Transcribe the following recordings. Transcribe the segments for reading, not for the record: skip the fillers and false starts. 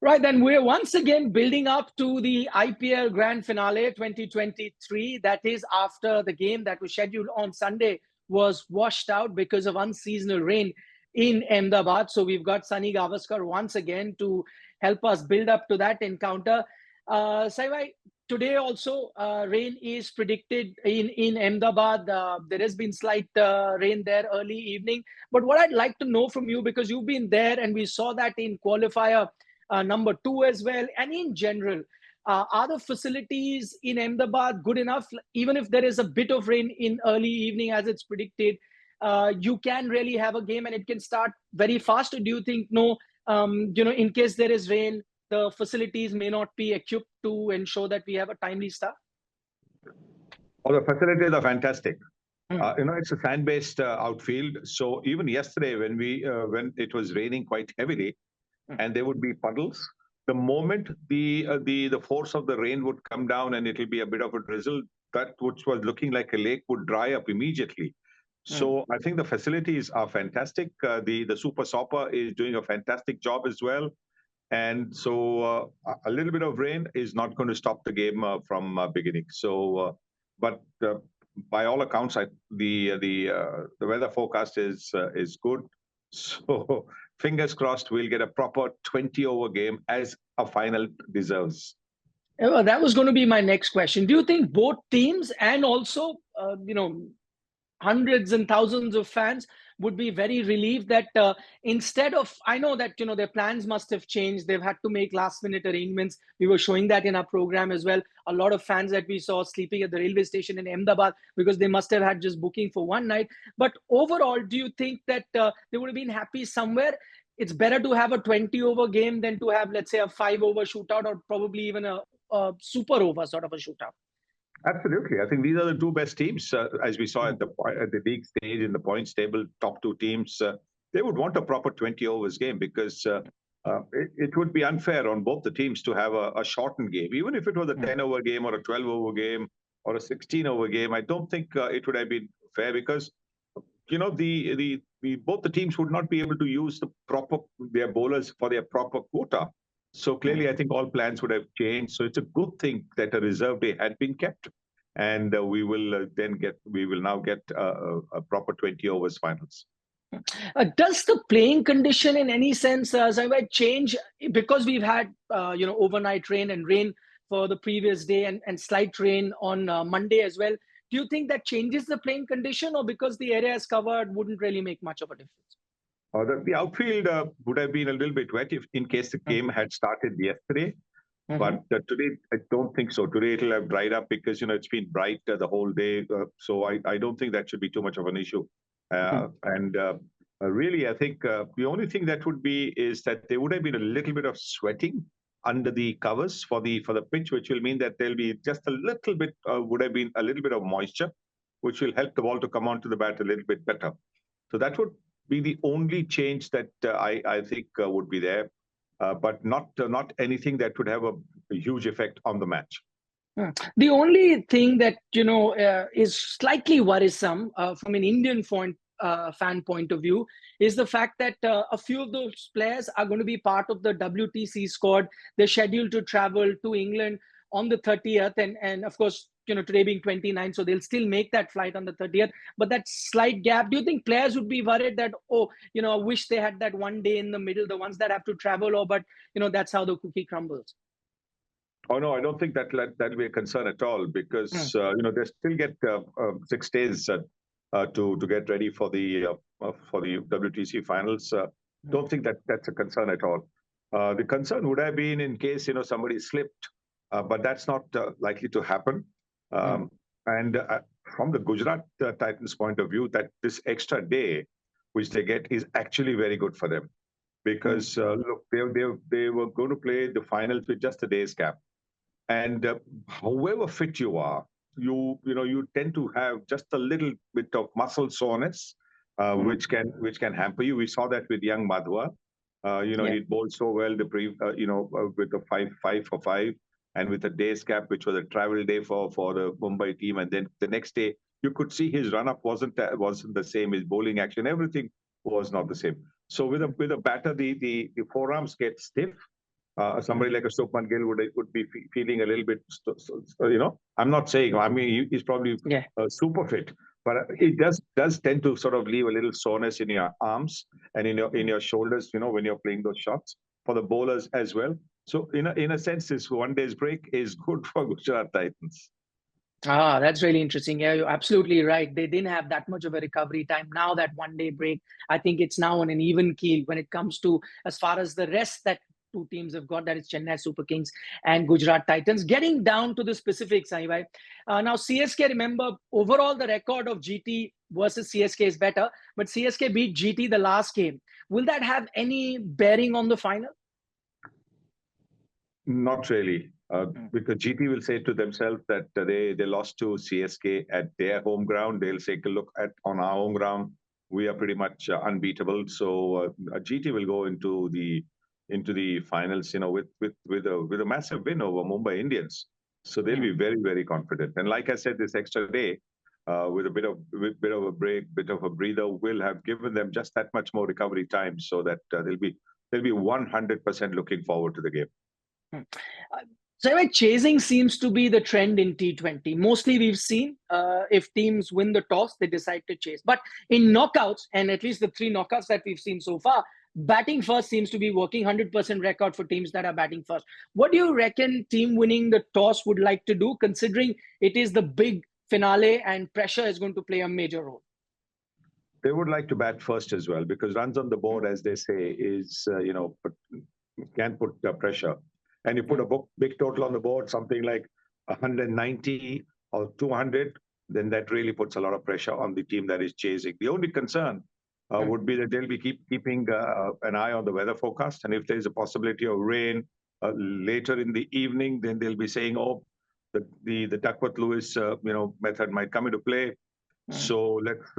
Right, then we're once again building up to the IPL Grand Finale 2023. That is after the game that was scheduled on Sunday was washed out because of unseasonal rain in Ahmedabad. So we've got Sunil Gavaskar once again to help us build up to that encounter. Saivai, today also rain is predicted in Ahmedabad. There has been slight rain there early evening. But what I'd like to know from you, because you've been there and we saw that in qualifier number 2 as well, and in general, are the facilities in Ahmedabad good enough? Even if there is a bit of rain in early evening as it's predicted, you can really have a game and it can start very fast? Or do you think no, in case there is rain, the facilities may not be equipped to ensure that we have a timely start? Oh, the facilities are fantastic. It's a sand-based outfield. So even yesterday, when it was raining quite heavily, and there would be puddles, the moment the force of the rain would come down and it'll be a bit of a drizzle, that which was looking like a lake would dry up immediately. So I think the facilities are fantastic. The Super Sopper is doing a fantastic job as well. And so a little bit of rain is not going to stop the game from beginning. So, but by all accounts, the weather forecast is good. So fingers crossed, we'll get a proper 20-over game as a final deserves. Well, that was going to be my next question. Do you think both teams and also, hundreds and thousands of fans would be very relieved that instead of, I know that, their plans must have changed. They've had to make last minute arrangements. We were showing that in our program as well. A lot of fans that we saw sleeping at the railway station in Ahmedabad because they must have had just booking for one night. But overall, do you think that they would have been happy somewhere? It's better to have a 20-over game than to have, let's say, a 5-over shootout or probably even a super over sort of a shootout. Absolutely. I think these are the two best teams, as we saw at the league stage in the points table, top two teams. They would want a proper 20 overs game because it would be unfair on both the teams to have a shortened game. Even if it was a 10-over game or a 12-over game or a 16-over game, I don't think it would have been fair because, both the teams would not be able to use their bowlers for their proper quota. So clearly, I think all plans would have changed. So it's a good thing that a reserve day had been kept, and we will now get a proper 20 overs finals. Does the playing condition in any sense, change because we've had overnight rain and rain for the previous day and slight rain on Monday as well? Do you think that changes the playing condition, or because the area is covered, wouldn't really make much of a difference? The outfield would have been a little bit wet in case the game had started yesterday. But today, I don't think so. Today, it'll have dried up because, it's been bright the whole day. So I don't think that should be too much of an issue. And really, I think the only thing that would be is that there would have been a little bit of sweating under the covers for the pitch, which will mean that there'll be just a little bit, would have been a little bit of moisture, which will help the ball to come onto the bat a little bit better. So that would be the only change that I think would be there, but not anything that would have a huge effect on the match. The only thing that is slightly worrisome from an Indian fan point of view is the fact that a few of those players are going to be part of the WTC squad. They're scheduled to travel to England on the 30th, and of course, today being 29, so they'll still make that flight on the 30th. But that slight gap, do you think players would be worried that, I wish they had that one day in the middle, the ones that have to travel, but that's how the cookie crumbles? Oh no, I don't think that'll be a concern at all because they still get 6 days to get ready for the WTC finals. Don't think that's a concern at all. The concern would have been in case somebody slipped, but that's not likely to happen. And from the Gujarat Titans point of view, that this extra day which they get is actually very good for them because look, they were going to play the finals with just a day's gap, and however fit you are, you tend to have just a little bit of muscle soreness, which can hamper you. We saw that with young Madhwa. He bowled so well with the 5 for 5. And with a day's gap, which was a travel day for the Mumbai team, and then the next day, you could see his run-up wasn't the same. His bowling action, everything was not the same. So with a batter, the forearms get stiff, Somebody like a Shubman Gill would be feeling a little bit, I'm not saying, I mean, he's probably super fit, but it does tend to sort of leave a little soreness in your arms and in your shoulders, when you're playing those shots for the bowlers as well. So in a sense, this one day's break is good for Gujarat Titans. Ah, that's really interesting. Yeah, you're absolutely right. They didn't have that much of a recovery time. Now that one day break, I think it's now on an even keel when it comes to as far as the rest that two teams have got, that is Chennai Super Kings and Gujarat Titans. Getting down to the specifics, Anivai. Now CSK, remember, overall the record of GT versus CSK is better, but CSK beat GT the last game. Will that have any bearing on the final? Not really, because GT will say to themselves that they lost to CSK at their home ground. They'll take a look at on our home ground. We are pretty much unbeatable. So GT will go into the finals, with a massive win over Mumbai Indians. So they'll be very, very confident. And like I said, this extra day, with a bit of a break, bit of a breather, will have given them just that much more recovery time, so that they'll be 100% looking forward to the game. So chasing seems to be the trend in T20. Mostly we've seen if teams win the toss, they decide to chase. But in knockouts, and at least the 3 knockouts that we've seen so far, batting first seems to be working. 100% record for teams that are batting first. What do you reckon team winning the toss would like to do, considering it is the big finale and pressure is going to play a major role? They would like to bat first as well, because runs on the board, as they say, is, can put pressure. And you put a big total on the board, something like 190 or 200, then that really puts a lot of pressure on the team that is chasing. The only concern would be that they'll be keeping an eye on the weather forecast. And if there's a possibility of rain later in the evening, then they'll be saying, oh, the Duckworth-Lewis method might come into play. So let's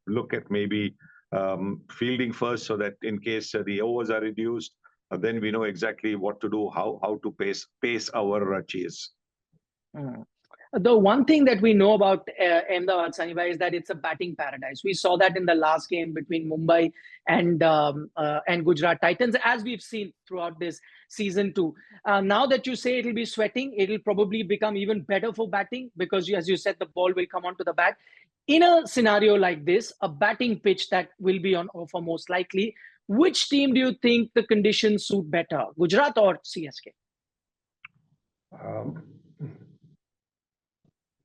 look at maybe fielding first, so that in case the overs are reduced, then we know exactly what to do, how to pace our chase. The one thing that we know about Ahmedabad, Sanibhai, is that it's a batting paradise. We saw that in the last game between Mumbai and Gujarat Titans, as we've seen throughout this season too. Now that you say it'll be sweating, it'll probably become even better for batting, because as you said, the ball will come onto the bat. In a scenario like this, a batting pitch that will be on offer most likely, which team do you think the conditions suit better, Gujarat or CSK?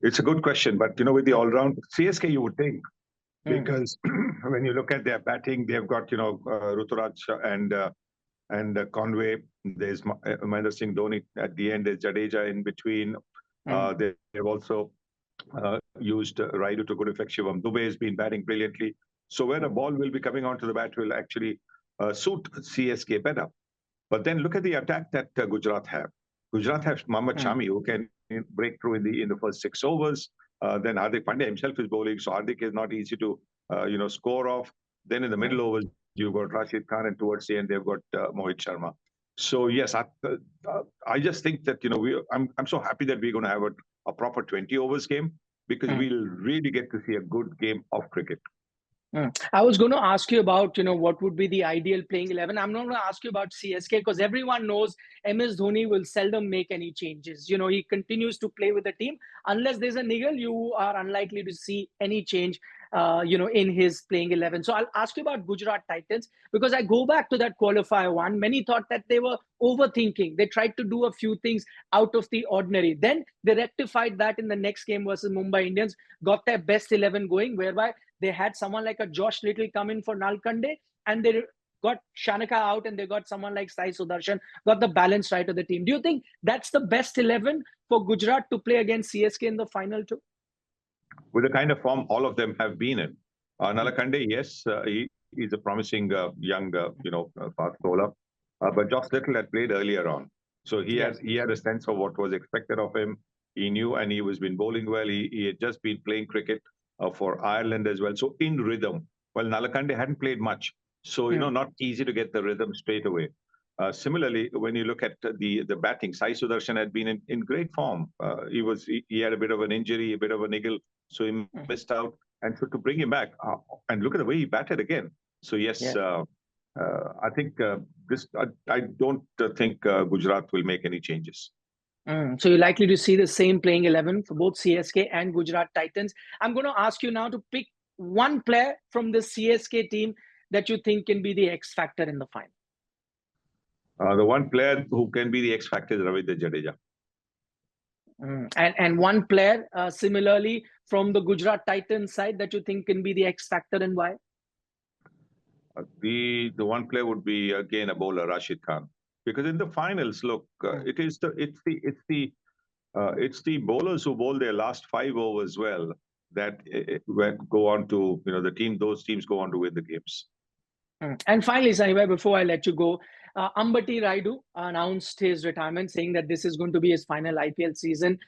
It's a good question, but with the all-round CSK, you would think, because when you look at their batting, they've got Ruturaj and Conway. There's Mahendra Singh Dhoni at the end. There's Jadeja in between. They've also used Raidu to good effect. Shivam Dubey has been batting brilliantly. So where the ball will be coming onto the bat will actually suit CSK better. But then look at the attack that Gujarat have. Gujarat has Mohammad Shami, who can break through in the first 6 overs. Then Hardik Pandya himself is bowling, so Hardik is not easy to score off. Then in the middle overs, you've got Rashid Khan, and towards the end they've got Mohit Sharma. So yes, I just think that I'm so happy that we're going to have a proper 20 overs game, because we'll really get to see a good game of cricket. I was going to ask you about, what would be the ideal playing 11. I'm not going to ask you about CSK, because everyone knows MS Dhoni will seldom make any changes. He continues to play with the team. Unless there's a niggle, you are unlikely to see any change, in his playing 11. So I'll ask you about Gujarat Titans, because I go back to that qualifier one. Many thought that they were overthinking. They tried to do a few things out of the ordinary. Then they rectified that in the next game versus Mumbai Indians, got their best 11 going, whereby they had someone like a Josh Little come in for Nalkande, and they got Shanaka out, and they got someone like Sai Sudarshan, got the balance right of the team. Do you think that's the best 11 for Gujarat to play against CSK in the final too? With the kind of form all of them have been in. Nalkande, yes, he's a promising young, fast bowler. But Josh Little had played earlier on. So he had a sense of what was expected of him. He knew, and he was been bowling well. He had just been playing cricket for Ireland as well. So in rhythm, well, Nalkande hadn't played much. So, not easy to get the rhythm straight away. Similarly, when you look at the batting, Sai Sudarshan had been in great form. He had a bit of an injury, a bit of a niggle, so he missed out. And so to bring him back, and look at the way he batted again. So yes, I think I don't think Gujarat will make any changes. So you're likely to see the same playing 11 for both CSK and Gujarat Titans. I'm going to ask you now to pick one player from the CSK team that you think can be the X factor in the final. The one player who can be the X factor is Ravindra Jadeja. And one player similarly from the Gujarat Titans side that you think can be the X factor, and why? The one player would be again a bowler, Rashid Khan, because in the finals, look, it's the bowlers who bowl their last 5 overs well that go on to, those teams go on to win the games. And finally, Sahibai, before I let you go, Ambati Rayudu announced his retirement, saying that this is going to be his final IPL season.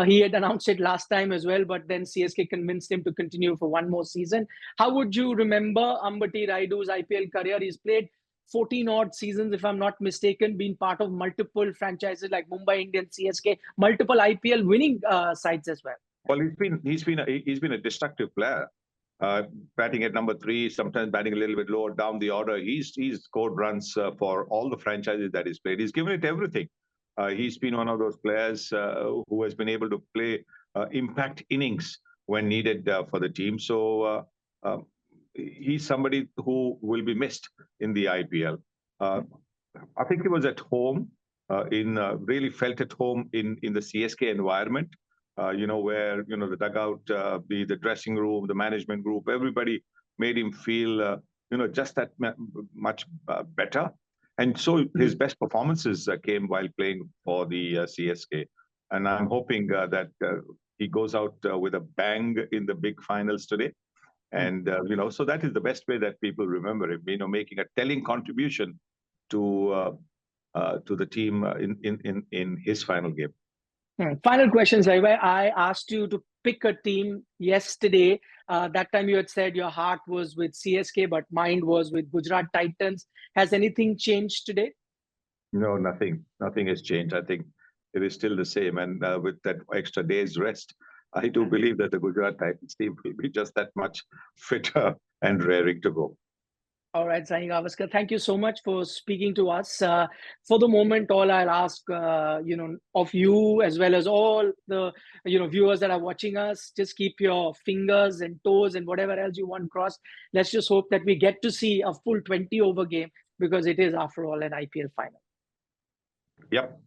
He had announced it last time as well, but then CSK convinced him to continue for one more season. How would you remember Ambati Rayudu's IPL career? He's played 14 odd seasons, if I'm not mistaken, been part of multiple franchises like Mumbai Indians, CSK, multiple IPL winning sides as well. Well, he's been a destructive player. Batting at number 3, sometimes batting a little bit lower down the order. He's scored runs for all the franchises that he's played. He's given it everything. He's been one of those players who has been able to play impact innings when needed for the team. So he's somebody who will be missed in the IPL. I think he was at home, really felt at home in the CSK environment. Where, the dugout, the dressing room, the management group, everybody made him feel, just that much better. And so his best performances came while playing for the CSK. And I'm hoping that he goes out with a bang in the big finals today. And, so that is the best way that people remember him, making a telling contribution to the team in his final game. Final question, Sahibai. I asked you to pick a team yesterday. That time you had said your heart was with CSK, but mind was with Gujarat Titans. Has anything changed today? No, nothing. Nothing has changed. I think it is still the same. And with that extra day's rest, I do believe that the Gujarat Titans team will be just that much fitter and raring to go. All right, Sunil Gavaskar, thank you so much for speaking to us. For the moment, all I'll ask, of you as well as all the, viewers that are watching us, just keep your fingers and toes and whatever else you want crossed. Let's just hope that we get to see a full 20-over game, because it is, after all, an IPL final. Yep.